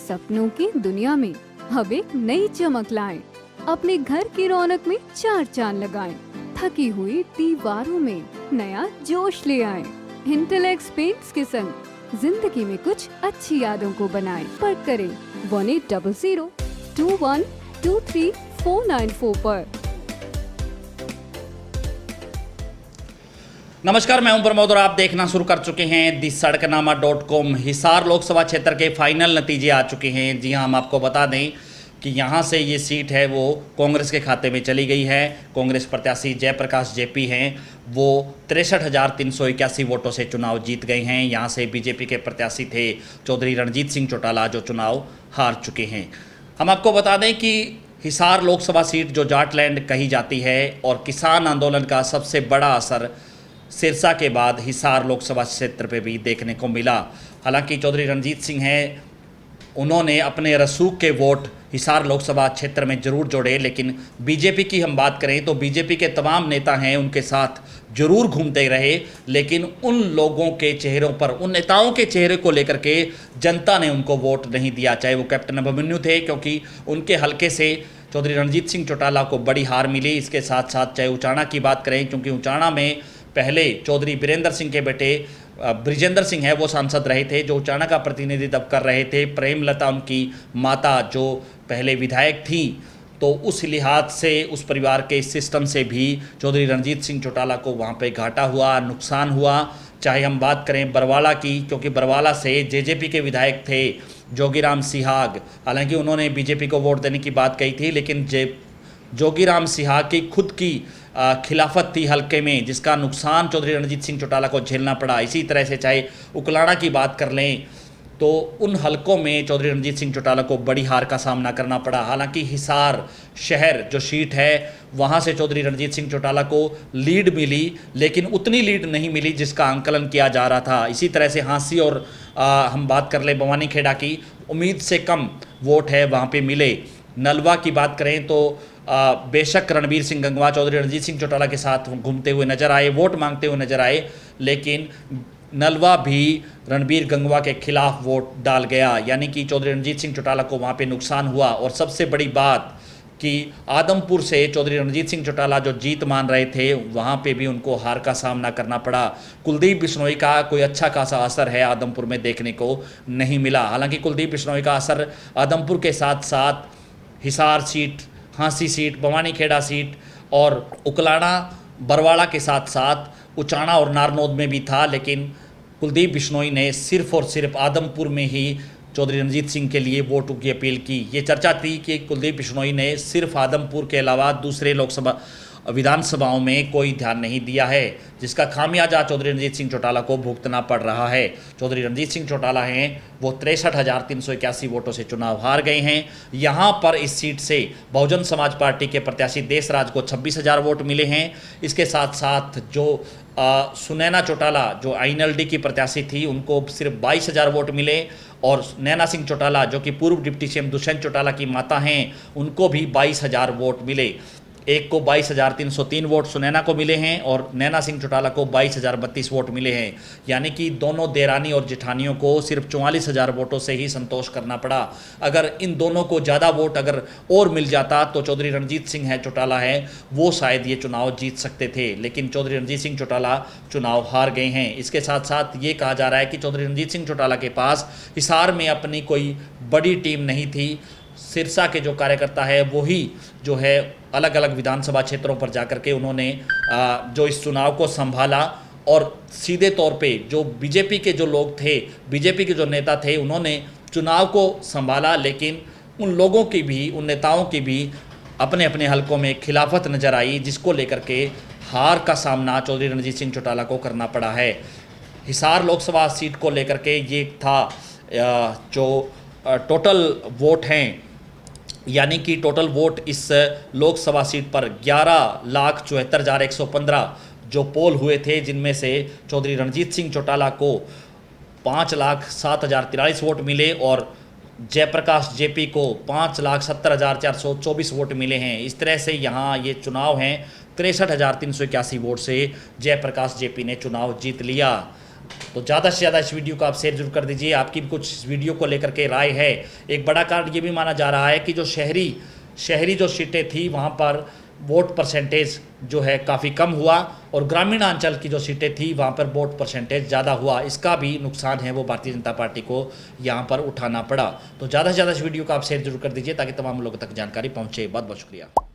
सपनों की दुनिया में अब एक नई चमक लाएं। अपने घर की रौनक में चार चांद लगाएं। थकी हुई दीवारों में नया जोश ले आएं। इंटेलेक्स पेंट्स के संग जिंदगी में कुछ अच्छी यादों को बनाएं। पर करें 180021239494 पर। नमस्कार, मैं हूं प्रमोद और आप देखना शुरू कर चुके हैं दी सड़कनामा.com। हिसार लोकसभा क्षेत्र के फाइनल नतीजे आ चुके हैं। जी हां, हम आपको बता दें कि यहां से ये सीट है वो कांग्रेस के खाते में चली गई है। कांग्रेस प्रत्याशी जयप्रकाश जेपी हैं, वो 63,381 वोटों से चुनाव जीत गए हैं। यहां से बीजेपी के प्रत्याशी थे चौधरी रणजीत सिंह चौटाला, जो चुनाव हार चुके हैं। हम आपको बता दें कि हिसार लोकसभा सीट जो जाटलैंड कही जाती है और किसान आंदोलन का सबसे बड़ा असर सिरसा के बाद हिसार लोकसभा क्षेत्र पे भी देखने को मिला। हालांकि चौधरी रणजीत सिंह हैं, उन्होंने अपने रसूख के वोट हिसार लोकसभा क्षेत्र में जरूर जोड़े, लेकिन बीजेपी की हम बात करें तो बीजेपी के तमाम नेता हैं उनके साथ जरूर घूमते रहे, लेकिन उन लोगों के चेहरों पर, उन नेताओं के चेहरे को लेकर के जनता ने उनको वोट नहीं दिया, चाहे वो कैप्टन अभिमन्यु थे, क्योंकि उनके हल्के से चौधरी रणजीत सिंह चौटाला को बड़ी हार मिली। इसके साथ साथ चाहे उचाना की बात करें, क्योंकि उचाना में पहले चौधरी बीरेंद्र सिंह के बेटे ब्रिजेंद्र सिंह है वो सांसद रहे थे, जो उचाना का प्रतिनिधित्व कर रहे थे। प्रेमलता उनकी माता जो पहले विधायक थी, तो उस लिहाज से उस परिवार के सिस्टम से भी चौधरी रणजीत सिंह चौटाला को वहाँ पे घाटा हुआ, नुकसान हुआ। चाहे हम बात करें बरवाला की, क्योंकि बरवाला से जेजेपी के विधायक थे जोगीराम सिहाग, हालांकि उन्होंने बीजेपी को वोट देने की बात कही थी, लेकिन जोगीराम सिहाग की खुद की खिलाफत थी हल्के में, जिसका नुकसान चौधरी रणजीत सिंह चौटाला को झेलना पड़ा। इसी तरह से चाहे उकलाड़ा की बात कर लें तो उन हलकों में चौधरी रणजीत सिंह चौटाला को बड़ी हार का सामना करना पड़ा। हालांकि हिसार शहर जो सीट है वहां से चौधरी रणजीत सिंह चौटाला को लीड मिली, लेकिन उतनी लीड नहीं मिली जिसका आंकलन किया जा रहा था। इसी तरह से हांसी और हम बात कर लें भवानी खेड़ा की, उम्मीद से कम वोट है वहाँ पर मिले। नलवा की बात करें तो बेशक रणबीर सिंह गंगवा चौधरी रणजीत सिंह चौटाला के साथ घूमते हुए नजर आए, वोट मांगते हुए नजर आए, लेकिन नलवा भी रणबीर गंगवा के खिलाफ वोट डाल गया, यानी कि चौधरी रणजीत सिंह चौटाला को वहाँ पे नुकसान हुआ। और सबसे बड़ी बात कि आदमपुर से चौधरी रणजीत सिंह चौटाला जो जीत मान रहे थे, वहाँ पे भी उनको हार का सामना करना पड़ा। कुलदीप बिश्नोई का कोई अच्छा खासा असर है आदमपुर में देखने को नहीं मिला। हालांकि कुलदीप बिश्नोई का असर आदमपुर के साथ साथ Hisar seat, Hansi seat, Bhawani Khera seat और उकलाड़ा बरवाड़ा के साथ साथ उचाना और नारनौद में भी था, लेकिन कुलदीप बिश्नोई ने सिर्फ और सिर्फ आदमपुर में ही चौधरी रणजीत सिंह के लिए वोटों की अपील की। ये चर्चा थी कि कुलदीप बिश्नोई ने सिर्फ आदमपुर के अलावा दूसरे लोकसभा विधानसभाओं में कोई ध्यान नहीं दिया है, जिसका खामियाजा चौधरी रणजीत सिंह चौटाला को भुगतना पड़ रहा है। चौधरी रणजीत सिंह चौटाला हैं वो 63,381 वोटों से चुनाव हार गए हैं। यहाँ पर इस सीट से बहुजन समाज पार्टी के प्रत्याशी देशराज को 26,000 वोट मिले हैं। इसके साथ साथ जो सुनैना चौटाला जो INLD की प्रत्याशी थी, उनको सिर्फ 22,000 वोट मिले, और नैना सिंह चौटाला जो कि पूर्व डिप्टी सीएम दुष्यंत चौटाला की माता हैं, उनको भी 22,000 वोट मिले। एक को 22,303 वोट सुनैना को मिले हैं और नैना सिंह चौटाला को 22,032 वोट मिले हैं, यानी कि दोनों देरानी और जेठानियों को सिर्फ 44,000 वोटों से ही संतोष करना पड़ा। अगर इन दोनों को ज़्यादा वोट अगर और मिल जाता तो चौधरी रणजीत सिंह है चौटाला है वो शायद ये चुनाव जीत सकते थे, लेकिन चौधरी रणजीत सिंह चौटाला चुनाव हार गए हैं। इसके साथ साथ ये कहा जा रहा है कि चौधरी रणजीत सिंह चौटाला के पास हिसार में अपनी कोई बड़ी टीम नहीं थी। सिरसा के जो कार्यकर्ता है वही जो है अलग अलग विधानसभा क्षेत्रों पर जाकर के उन्होंने जो इस चुनाव को संभाला, और सीधे तौर पे जो बीजेपी के जो लोग थे, बीजेपी के जो नेता थे, उन्होंने चुनाव को संभाला, लेकिन उन लोगों की भी, उन नेताओं की भी अपने अपने हलकों में खिलाफत नजर आई, जिसको लेकर के हार का सामना चौधरी रणजीत सिंह चौटाला को करना पड़ा है। हिसार लोकसभा सीट को लेकर के ये था जो टोटल वोट हैं, यानी कि टोटल वोट इस लोकसभा सीट पर 11,74,115 जो पोल हुए थे, जिनमें से चौधरी रणजीत सिंह चौटाला को 5,07,043 वोट मिले और जयप्रकाश जेपी को 5,70,424 वोट मिले हैं। इस तरह से यहाँ ये चुनाव हैं 63,381 वोट से जयप्रकाश जेपी ने चुनाव जीत लिया। तो ज़्यादा से ज़्यादा इस वीडियो को आप शेयर जरूर कर दीजिए। आपकी भी कुछ इस वीडियो को लेकर के राय है। एक बड़ा कारण ये भी माना जा रहा है कि जो शहरी जो सीटें थी वहाँ पर वोट परसेंटेज जो है काफ़ी कम हुआ और ग्रामीण अंचल की जो सीटें थी वहाँ पर वोट परसेंटेज ज़्यादा हुआ। इसका भी नुकसान है वो भारतीय जनता पार्टी को यहाँ पर उठाना पड़ा। तो ज़्यादा से ज़्यादा इस वीडियो को आप शेयर जरूर कर दीजिए ताकि तमाम लोगों तक जानकारी पहुँचे। बहुत बहुत शुक्रिया।